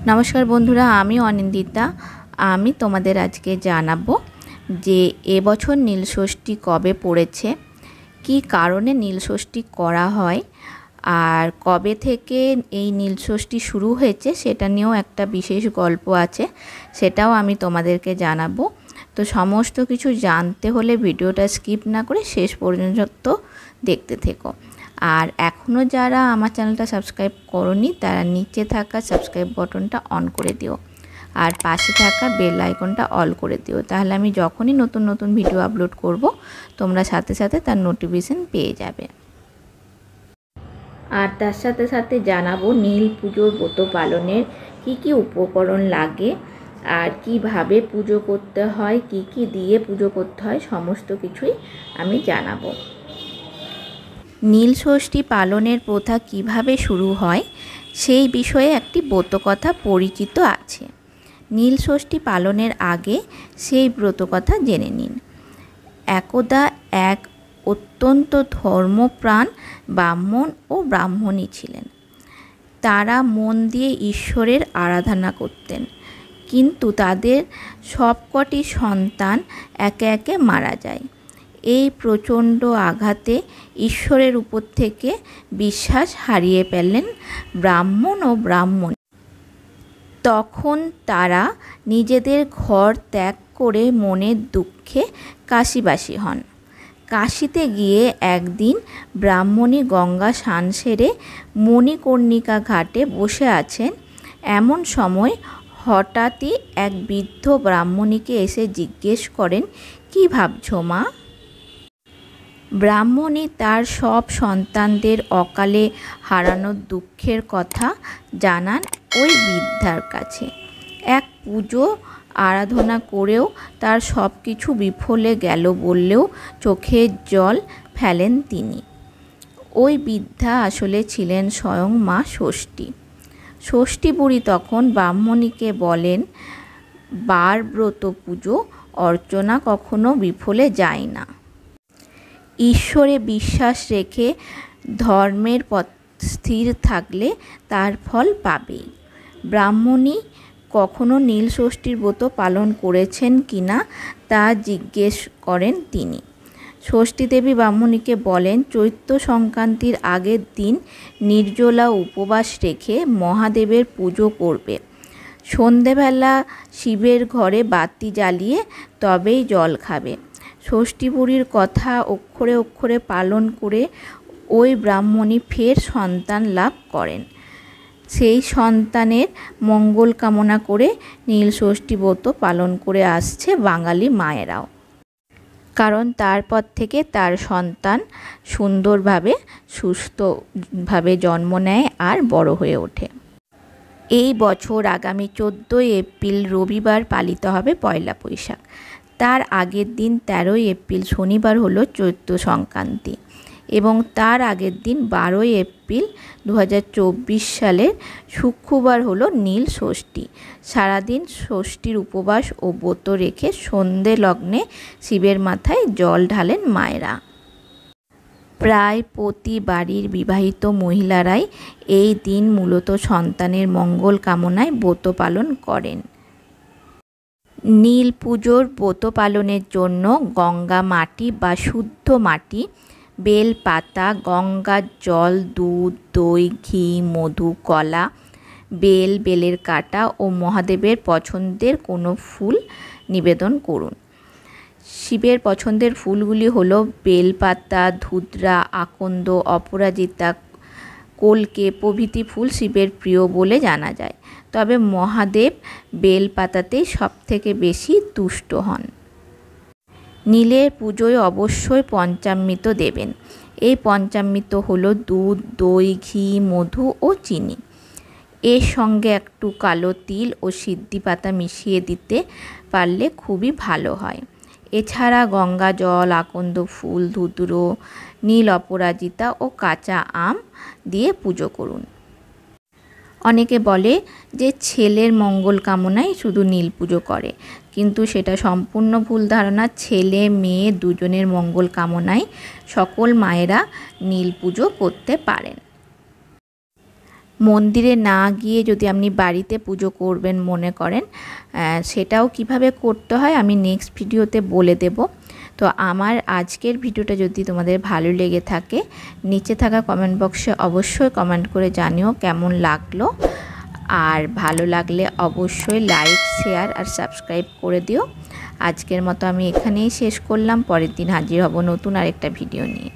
নমস্কার বন্ধুরা, আমি অনিন্দিতা। আমি তোমাদের আজকে জানাবো যে এবছর নীলষষ্ঠী কবে পড়েছে, কি কারণে নীলষষ্ঠী করা হয়, আর কবে থেকে এই নীলষষ্ঠী শুরু হয়েছে সেটা নিয়েও একটা বিশেষ গল্প আছে, সেটাও আমি তোমাদেরকে জানাবো। তো সমস্ত কিছু জানতে হলে ভিডিওটা স্কিপ না করে শেষ পর্যন্ত দেখতে থেকো। আর এখনও যারা আমার চ্যানেলটা সাবস্ক্রাইব করোনি তারা নিচে থাকা সাবস্ক্রাইব বাটনটা অন করে দিও আর পাশে থাকা বেল আইকনটা অল করে দিও, তাহলে আমি যখনই নতুন নতুন ভিডিও আপলোড করব তোমরা সাথে সাথে তার নোটিফিকেশন পেয়ে যাবে। আর তার সাথে সাথে জানাবো নীল পুজোর ব্রত পালনের কি কি উপকরণ লাগে আর কিভাবে পুজো করতে হয়, কি কি দিয়ে পুজো করতে হয়, সমস্ত কিছুই আমি জানাবো। নীলষষ্ঠী পালনের প্রথা কিভাবে শুরু হয় সেই বিষয়ে একটি ব্রতকথা পরিচিত আছে। নীলষষ্ঠী পালনের আগে সেই ব্রতকথা জেনে নিন। একদা এক অত্যন্ত ধর্মপ্রাণ ব্রাহ্মণ ও ব্রাহ্মণী ছিলেন। তারা মন দিয়ে ঈশ্বরের আরাধনা করতেন, কিন্তু তাদের সবকটি সন্তান একে একে মারা যায়। এই প্রচণ্ড আঘাতে ঈশ্বরের উপর থেকে বিশ্বাস হারিয়ে ফেললেন ব্রাহ্মণ ও ব্রাহ্মণী। তখন তারা নিজেদের ঘর ত্যাগ করে মনের দুঃখে কাশীবাসী হন। কাশীতে গিয়ে একদিন ব্রাহ্মণী গঙ্গা স্নান সেরে মণিকর্ণিকা ঘাটে বসে আছেন। এমন সময় হঠাৎই এক বৃদ্ধ ব্রাহ্মণীকে এসে জিজ্ঞেস করেন, কি ভাবছো মা? ব্রাহ্মণী তার সব সন্তানদের অকালে হারানোর দুঃখের কথা জানান ওই বৃদ্ধার কাছে। এক পুজো আরাধনা করেও তার সব কিছু বিফলে গেল বললেও চোখের জল ফেলেন তিনি। ওই বৃদ্ধা আসলে ছিলেন স্বয়ং মা ষষ্ঠী। ষষ্ঠী বুড়ি তখন ব্রাহ্মণীকে বলেন, বার ব্রত পুজো অর্চনা কখনো বিফলে যায় না। ঈশ্বরে বিশ্বাস রেখে ধর্মের পথ স্থির থাকলে তার ফল পাবেই। ব্রাহ্মণী কখনো নীলষষ্ঠীর ব্রত পালন করেছেন কিনা তা জিজ্ঞেস করেন তিনি। ষষ্ঠী দেবী ব্রাহ্মণীকে বলেন, চৈত্র সংক্রান্তির আগের দিন নির্জলা উপবাস রেখে মহাদেবের পুজো করবে। সন্ধেবেলা শিবের ঘরে বাতি জ্বালিয়ে তবেই জল খাবে। ষষ্ঠী বুড়ির কথা অক্ষরে অক্ষরে পালন করে ওই ব্রাহ্মণী ফের সন্তান লাভ করেন। সেই সন্তানের মঙ্গল কামনা করে নীলষষ্ঠী ব্রত পালন করে আসছে বাঙালি মায়েরাও, কারণ তারপর থেকে তার সন্তান সুন্দরভাবে সুস্থভাবে জন্ম নেয় আর বড় হয়ে ওঠে। এই বছর আগামী 14 এপ্রিল রবিবার পালিত হবে পয়লা বৈশাখ। তার আগের দিন 13 এপ্রিল শনিবার হলো চৈত্র সংক্রান্তি এবং তার আগের দিন 12 এপ্রিল 2024 সালের শুক্রবার হলো নীল ষষ্ঠী। সারাদিন ষষ্ঠীর উপবাস ও ব্রত রেখে সন্ধে লগ্নে শিবের মাথায় জল ঢালেন মায়েরা। প্রায় প্রতি বাড়ির বিবাহিত মহিলারাই এই দিন মূলত সন্তানের মঙ্গল কামনায় ব্রত পালন করেন। নীল পুজোর ব্রত পালনের জন্য গঙ্গা মাটি বা শুদ্ধ মাটি, বেল পাতা, গঙ্গার জল, দুধ, দই, ঘি, মধু, কলা, বেলের কাটা ও মহাদেবের পছন্দের কোনো ফুল নিবেদন করুন। শিবের পছন্দের ফুলগুলি হলো বেলপাতা, ধুতরা, আকন্দ, অপরাজিতা, কলকে প্রভৃতি ফুল শিবের প্রিয় বলে জানা যায়। তবে মহাদেব বেলপাতাতেই সবথেকে বেশি তুষ্ট হন। নীলের পুজোয় অবশ্যই পঞ্চামৃত দেবেন। এই পঞ্চামৃত হলো দুধ, দই, ঘি, মধু ও চিনি। এর সঙ্গে একটু কালো তিল ও সিদ্ধি পাতা মিশিয়ে দিতে পারলে খুবই ভালো হয়। এছাড়া গঙ্গা জল, আকন্দ ফুল, ধুতুরো, নীল অপরাজিতা ও কাঁচা আম দিয়ে পুজো করুন। অনেকে বলে যে ছেলের মঙ্গল কামনায় শুধু নীল পুজো করে, কিন্তু সেটা সম্পূর্ণ ভুল ধারণা। ছেলে মেয়ে দুজনের মঙ্গল কামনায় সকল মায়েরা নীল পুজো করতে পারেন। মন্দিরে না গিয়ে যদি আপনি বাড়িতে পুজো করবেন মনে করেন, সেটাও কিভাবে করতে হয় আমি নেক্সট ভিডিওতে বলে দেব। তো আমার আজকের ভিডিওটা যদি তোমাদের ভালো লেগে থাকে, নিচে থাকা কমেন্ট বক্সে অবশ্যই কমেন্ট করে জানিও কেমন লাগলো। আর ভালো লাগলে অবশ্যই লাইক, শেয়ার আর সাবস্ক্রাইব করে দিও। আজকের মতো আমি এখানেই শেষ করলাম। পরের দিন হাজির হব নতুন আরেকটা ভিডিও নিয়ে।